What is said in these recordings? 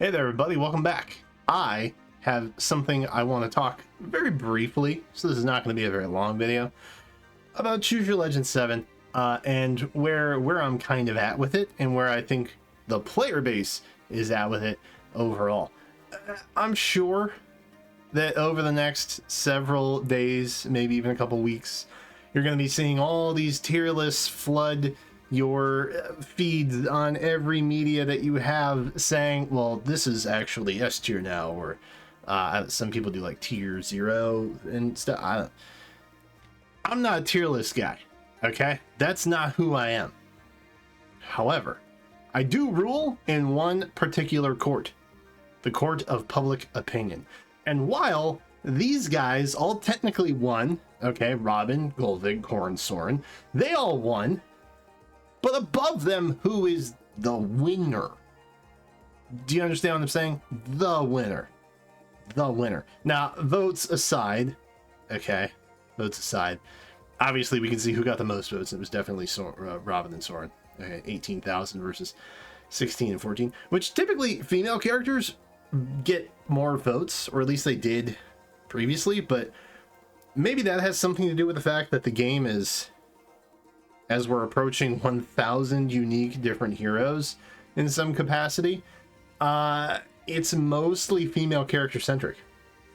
Hey there, everybody. Welcome back. I have something I want to talk very briefly, so this is not going to be a very long video, about Choose Your Legend 7 and where I'm kind of at with it and where I think the player base is at with it overall. I'm sure that over the next several days, maybe even a couple weeks, you're going to be seeing all these tier lists flood your feeds on every media that you have saying, well, this is actually S tier now, or some people do like tier 0 and stuff. I'm not a tier list guy, okay? That's not who I am. However, I do rule in one particular court, the court of public opinion. And while these guys all technically won, okay, Robin, Golvig, Corrin, Soren, they all won, but above them, who is the winner? Do you understand what I'm saying? The winner. The winner. Now, votes aside, okay, votes aside, obviously we can see who got the most votes. It was definitely Robin and Soren. Okay, 18,000 versus 16 and 14, which typically female characters get more votes, or at least they did previously, but maybe that has something to do with the fact that the game is, as we're approaching 1,000 unique different heroes in some capacity, it's mostly female character centric.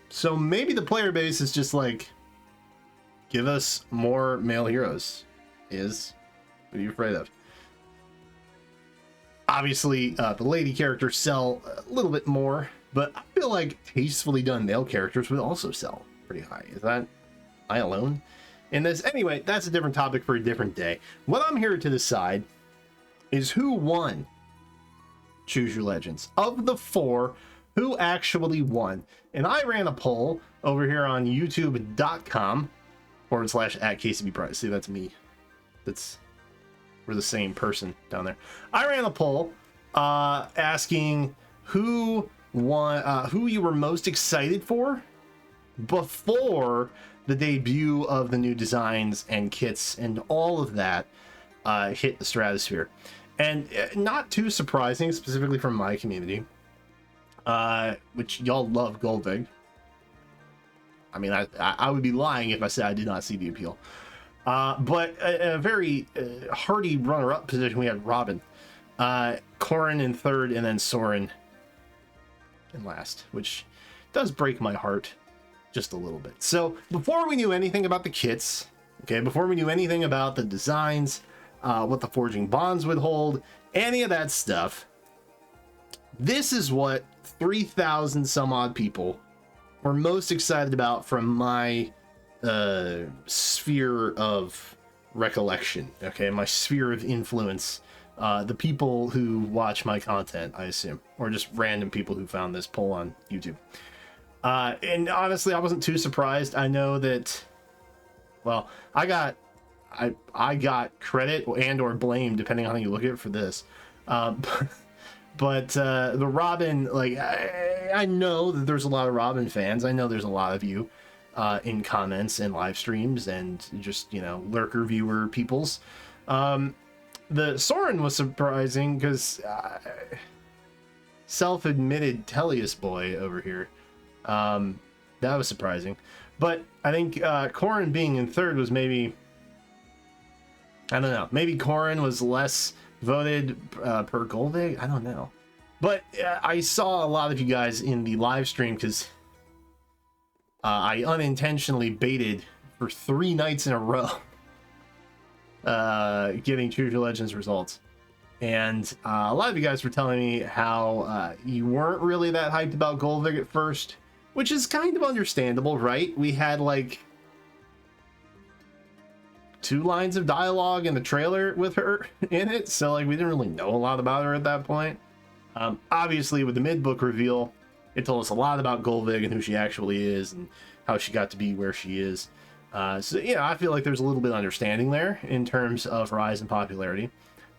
So maybe the player base is just like, give us more male heroes. What are you afraid of? Obviously, the lady characters sell a little bit more, but I feel like tastefully done male characters would also sell pretty high. Is that I alone in this? Anyway, that's a different topic for a different day. What I'm here to decide is who won Choose Your Legends. Of the 4, who actually won? And I ran a poll over here on youtube.com/@KCBPrize. See, that's me. We're the same person down there. I ran a poll asking who won, who you were most excited for before the debut of the new designs and kits and all of that hit the stratosphere. And not too surprising, specifically from my community, which y'all love Golvig. I mean, I would be lying if I said I did not see the appeal. But a very hearty runner-up position, we had Robin, Corrin in third, and then Soren in last, which does break my heart just a little bit. So before we knew anything about the kits, okay, before we knew anything about the designs, what the forging bonds would hold, any of that stuff, this is what 3,000 some odd people were most excited about from my sphere of recollection, okay, my sphere of influence, the people who watch my content, I assume, or just random people who found this poll on YouTube. And honestly, I wasn't too surprised. I know that, well, I got credit and or blame, depending on how you look at it, for this. But the Robin, like, I know that there's a lot of Robin fans. I know there's a lot of you in comments and live streams and just, you know, lurker viewer peoples. The Soren was surprising because self-admitted Tellius boy over here. That was surprising. But I think Corrin being in third was maybe, I don't know, maybe Corrin was less voted per Golvig. I don't know. But I saw a lot of you guys in the live stream because I unintentionally baited for 3 nights in a row getting Choose Your Legends results. And a lot of you guys were telling me how you weren't really that hyped about Golvig at first, which is kind of understandable, right? We had like 2 lines of dialogue in the trailer with her in it, so like we didn't really know a lot about her at that point. Obviously, with the mid-book reveal, it told us a lot about Golvig and who she actually is and how she got to be where she is. So yeah, I feel like there's a little bit of understanding there in terms of rise in popularity.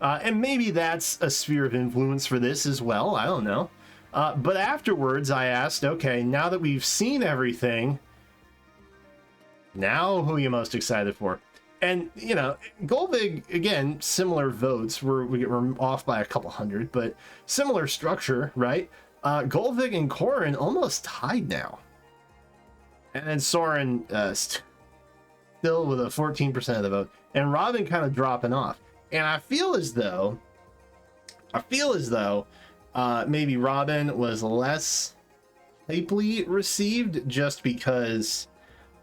And maybe that's a sphere of influence for this as well. I don't know. But afterwards, I asked, okay, now that we've seen everything, now who are you most excited for? And, you know, Golvig, again, similar votes. We're off by a couple hundred, but similar structure, right? Golvig and Corrin almost tied now. And then Soren still with a 14% of the vote. And Robin kind of dropping off. And I feel as though maybe Robin was less hypely received just because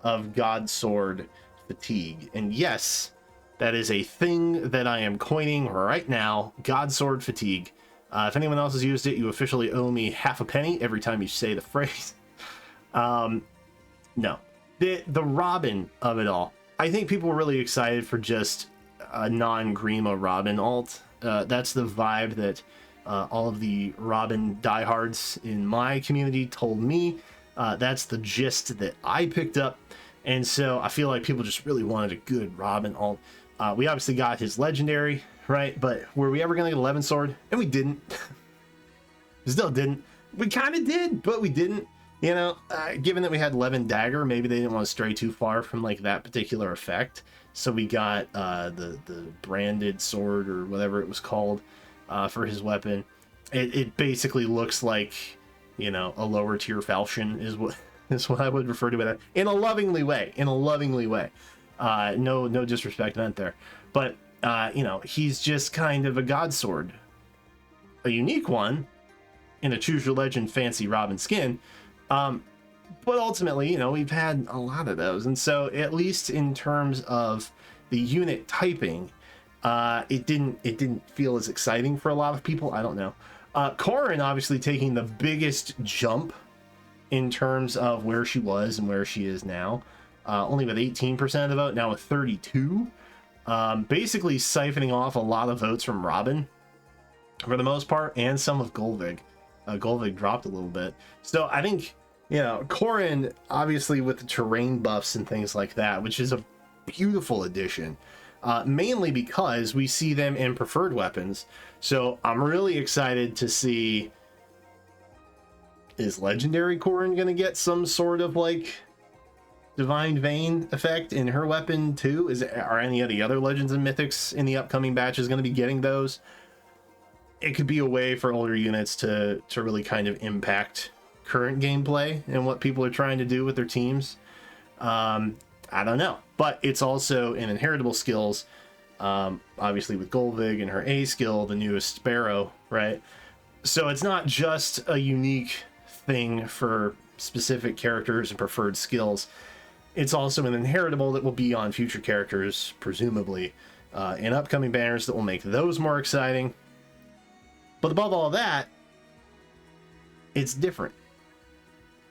of God Sword fatigue. And yes, that is a thing that I am coining right now, God Sword fatigue. If anyone else has used it, you officially owe me half a penny every time you say the phrase. No, the Robin of it all. I think people were really excited for just a non-Grima Robin alt. That's the vibe that all of the Robin diehards in my community told me. That's the gist that I picked up. And so I feel like people just really wanted a good Robin alt. We obviously got his legendary, right? But were we ever going to get 11 sword? And we didn't. Still didn't. We kind of did, but we didn't. You know, given that we had 11 dagger, maybe they didn't want to stray too far from like that particular effect. So we got the branded sword or whatever it was called for his weapon. It basically looks like, you know, a lower tier falchion is what I would refer to it in a lovingly way. No disrespect meant there, but you know, he's just kind of a god sword, a unique one in a Choose Your Legend fancy Robin skin. But ultimately, you know, we've had a lot of those, and so at least in terms of the unit typing, it didn't feel as exciting for a lot of people. I don't know. Corrin obviously taking the biggest jump in terms of where she was and where she is now, only with 18% of the vote, now with 32, basically siphoning off a lot of votes from Robin for the most part, and some of Golvig. Golvig dropped a little bit. So I think, you know, Corrin, obviously with the terrain buffs and things like that, which is a beautiful addition, mainly because we see them in preferred weapons. So I'm really excited to see, is legendary Corrin going to get some sort of like Divine Vein effect in her weapon too? Are any of the other legends and mythics in the upcoming batches going to be getting those? It could be a way for older units to really kind of impact current gameplay and what people are trying to do with their teams. I don't know, but it's also in inheritable skills, obviously with Golvig and her A skill, the newest Sparrow, right? So it's not just a unique thing for specific characters and preferred skills. It's also an inheritable that will be on future characters, presumably, in upcoming banners that will make those more exciting. But above all that, it's different.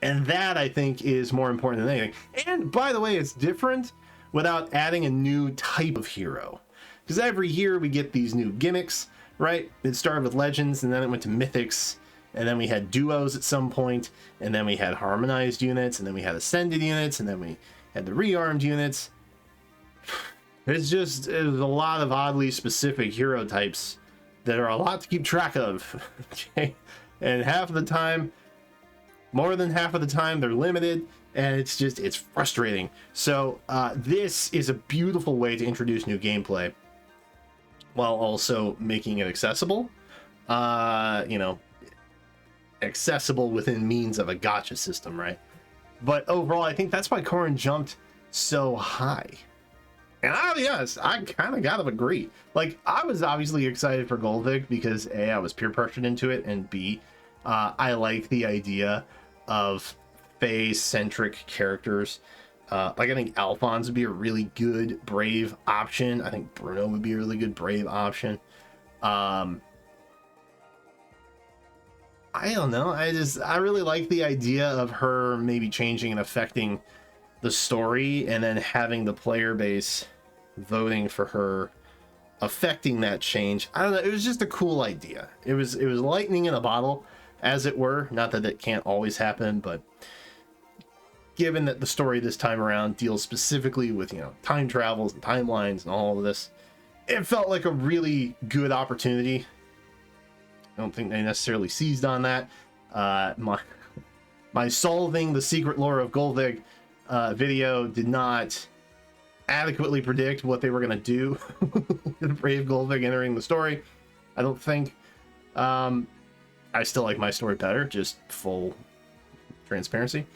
And that, I think, is more important than anything. And by the way, it's different without adding a new type of hero. Because every year we get these new gimmicks, right? It started with Legends, and then it went to Mythics, and then we had duos at some point, and then we had harmonized units, and then we had ascended units, and then we had the rearmed units. It was a lot of oddly specific hero types that are a lot to keep track of. Okay, and half of the time, more than half of the time, they're limited, and it's frustrating. So this is a beautiful way to introduce new gameplay while also making it accessible. You know, accessible within means of a gacha system, right? But overall, I think that's why Corrin jumped so high. And I'll be honest, I kind of gotta agree. Like, I was obviously excited for Golvig because A, I was peer pressured into it, and B, I like the idea of Fae-centric characters. Like, I think Alphonse would be a really good Brave option. I think Bruno would be a really good Brave option. I don't know. I really like the idea of her maybe changing and affecting the story, and then having the player base voting for her, affecting that change. I don't know. It was just a cool idea. It was lightning in a bottle, as it were. Not that it can't always happen, but given that the story this time around deals specifically with, you know, time travels and timelines and all of this, it felt like a really good opportunity. I don't think they necessarily seized on that. My solving the secret lore of Golvig video did not adequately predict what they were going to do with Brave Golvig entering the story. I don't think. I I still like my story better, just full transparency.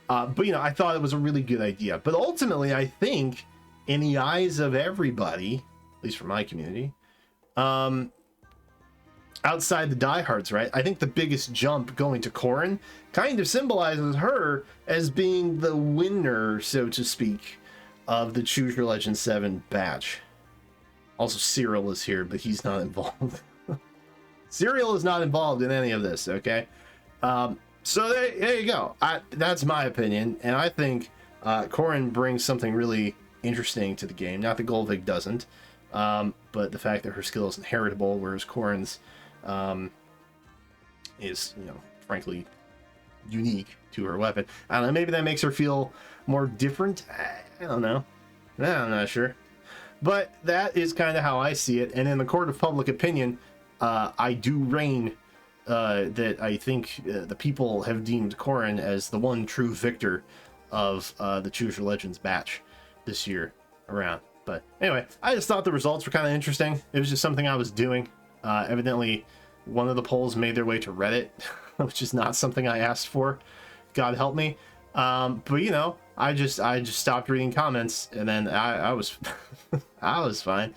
But, you know, I thought it was a really good idea. But ultimately, I think in the eyes of everybody, at least from my community, outside the diehards, right? I think the biggest jump going to Corrin kind of symbolizes her as being the winner, so to speak, of the Choose Your Legend 7 batch. Also, Cyril is here, but he's not involved. Cyril is not involved in any of this, okay? So there you go. That's my opinion, and I think Corrin brings something really interesting to the game. Not that Golvig doesn't, but the fact that her skill is inheritable, whereas Corrin's is, you know, frankly unique to her weapon. I don't know, maybe that makes her feel more different. I don't know. I'm not sure. But that is kind of how I see it. And in the court of public opinion, I do reign that I think the people have deemed Corrin as the one true victor of the Choose Your Legends batch this year around. But anyway, I just thought the results were kind of interesting. It was just something I was doing. Evidently, one of the polls made their way to Reddit, which is not something I asked for. God help me. But you know, I just stopped reading comments, and then I was I was fine.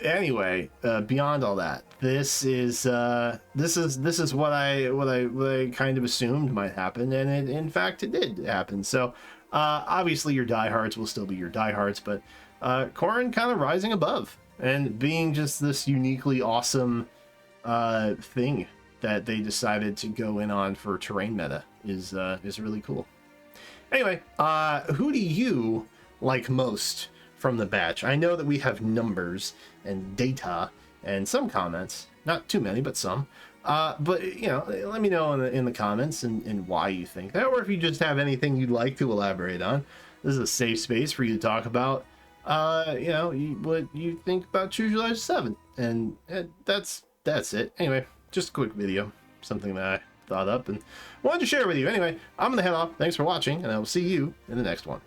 Anyway, beyond all that, this is what I kind of assumed might happen, and in fact it did happen. So obviously your diehards will still be your diehards, but Corrin kind of rising above and being just this uniquely awesome thing that they decided to go in on for terrain meta is really cool. Anyway, who do you like most from the batch? I know that we have numbers and data and some comments, not too many, but some. But you know, let me know in the comments and why you think that, or if you just have anything you'd like to elaborate on. This is a safe space for you to talk about, you know, what you think about Choose Your Legend 7, and that's it. Anyway, just a quick video, something that I thought up and wanted to share with you. Anyway, I'm gonna head off. Thanks for watching, and I will see you in the next one.